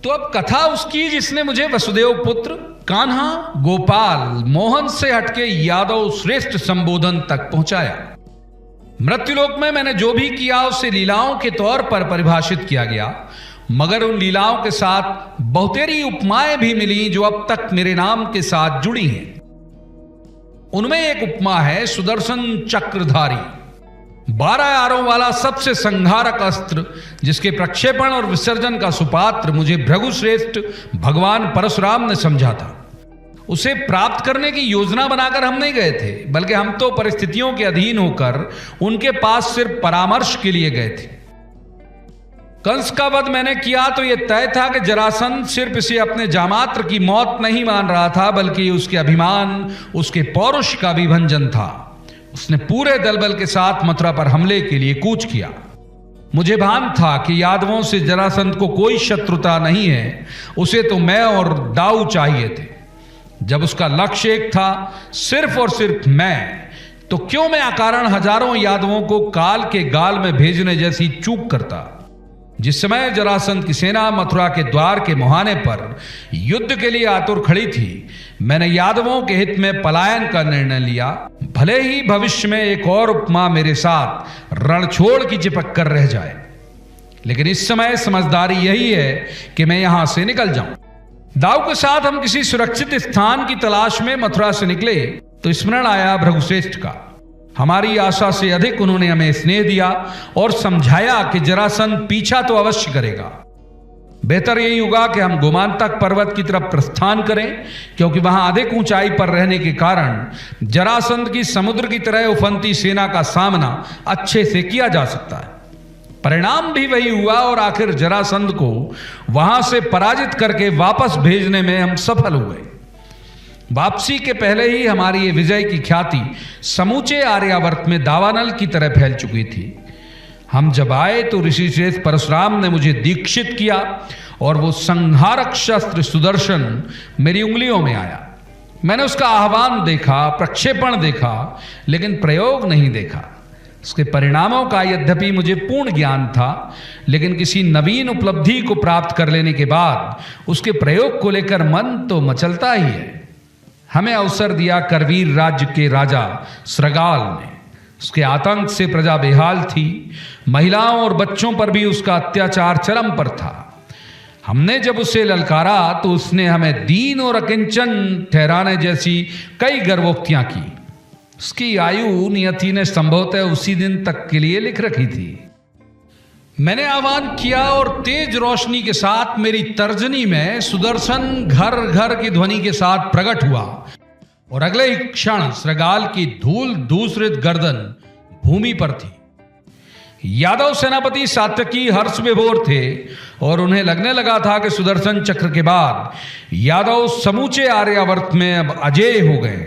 तो अब कथा उसकी जिसने मुझे वसुदेव पुत्र, कान्हा, गोपाल, मोहन से हटके यादव श्रेष्ठ संबोधन तक पहुंचाया। मृत्युलोक में मैंने जो भी किया उसे लीलाओं के तौर पर परिभाषित किया गया, मगर उन लीलाओं के साथ बहुतेरी उपमाएं भी मिली जो अब तक मेरे नाम के साथ जुड़ी हैं। उनमें एक उपमा है सुदर्शन चक्रधारी, 12 आरों वाला सबसे संहारक अस्त्र, जिसके प्रक्षेपण और विसर्जन का सुपात्र मुझे भृगुश्रेष्ठ भगवान परशुराम ने समझा था। उसे प्राप्त करने की योजना बनाकर हम नहीं गए थे, बल्कि हम तो परिस्थितियों के अधीन होकर उनके पास सिर्फ परामर्श के लिए गए थे। कंस का वध मैंने किया तो यह तय था कि जरासंध सिर्फ इसे अपने जामात्र की मौत नहीं मान रहा था, बल्कि उसके अभिमान, उसके पौरुष का भी भंजन था। उसने पूरे दलबल के साथ मथुरा पर हमले के लिए कूच किया। मुझे भान था कि यादवों से जरासंध को कोई शत्रुता नहीं है, उसे तो मैं और दाऊ चाहिए थे। जब उसका लक्ष्य एक था, सिर्फ और सिर्फ मैं, तो क्यों मैं अकारण हजारों यादवों को काल के गाल में भेजने जैसी चूक करता। जिस समय जरासंध की सेना मथुरा के द्वार के मुहाने पर युद्ध के लिए आतुर खड़ी थी, मैंने यादवों के हित में पलायन का निर्णय लिया। भले ही भविष्य में एक और उपमा मेरे साथ रणछोड़ की चिपक कर रह जाए, लेकिन इस समय समझदारी यही है कि मैं यहां से निकल जाऊं। दाऊ के साथ हम किसी सुरक्षित स्थान की तलाश में मथुरा से निकले तो स्मरण आया भृगुश्रेष्ठ का। हमारी आशा से अधिक उन्होंने हमें स्नेह दिया और समझाया कि जरासंध पीछा तो अवश्य करेगा। बेहतर यही होगा कि हम गोमांतक पर्वत की तरफ प्रस्थान करें, क्योंकि वहां अधिक ऊंचाई पर रहने के कारण जरासंध की समुद्र की तरह उफनती सेना का सामना अच्छे से किया जा सकता है। परिणाम भी वही हुआ और आखिर जरासंध को वहां से पराजित करके वापस भेजने में हम सफल हुए। वापसी के पहले ही हमारी ये विजय की ख्याति समूचे आर्यावर्त में दावानल की तरह फैल चुकी थी। हम जब आए तो ऋषिश्रेष्ठ परशुराम ने मुझे दीक्षित किया और वो संहारक शस्त्र सुदर्शन मेरी उंगलियों में आया। मैंने उसका आह्वान देखा, प्रक्षेपण देखा, लेकिन प्रयोग नहीं देखा। उसके परिणामों का यद्यपि मुझे पूर्ण ज्ञान था, लेकिन किसी नवीन उपलब्धि को प्राप्त कर लेने के बाद उसके प्रयोग को लेकर मन तो मचलता ही है। हमें अवसर दिया करवीर राज्य के राजा श्रगाल ने। उसके आतंक से प्रजा बेहाल थी, महिलाओं और बच्चों पर भी उसका अत्याचार चरम पर था। हमने जब उसे ललकारा तो उसने हमें दीन और अकिंचन ठहराने जैसी कई गर्वोक्तियां की। उसकी आयु नियति ने संभवतः उसी दिन तक के लिए लिख रखी थी। मैंने आह्वान किया और तेज रोशनी के साथ मेरी तर्जनी में सुदर्शन घर घर की ध्वनि के साथ प्रकट हुआ और अगले ही क्षण श्रगाल की धूल दूसरित गर्दन भूमि पर थी। यादव सेनापति सात्यकी हर्ष विभोर थे और उन्हें लगने लगा था कि सुदर्शन चक्र के बाद यादव समूचे आर्यावर्त में अब अजेय हो गए।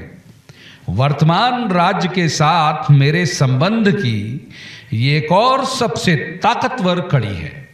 वर्तमान राज्य के साथ मेरे संबंध की ये एक और सबसे ताकतवर कड़ी है।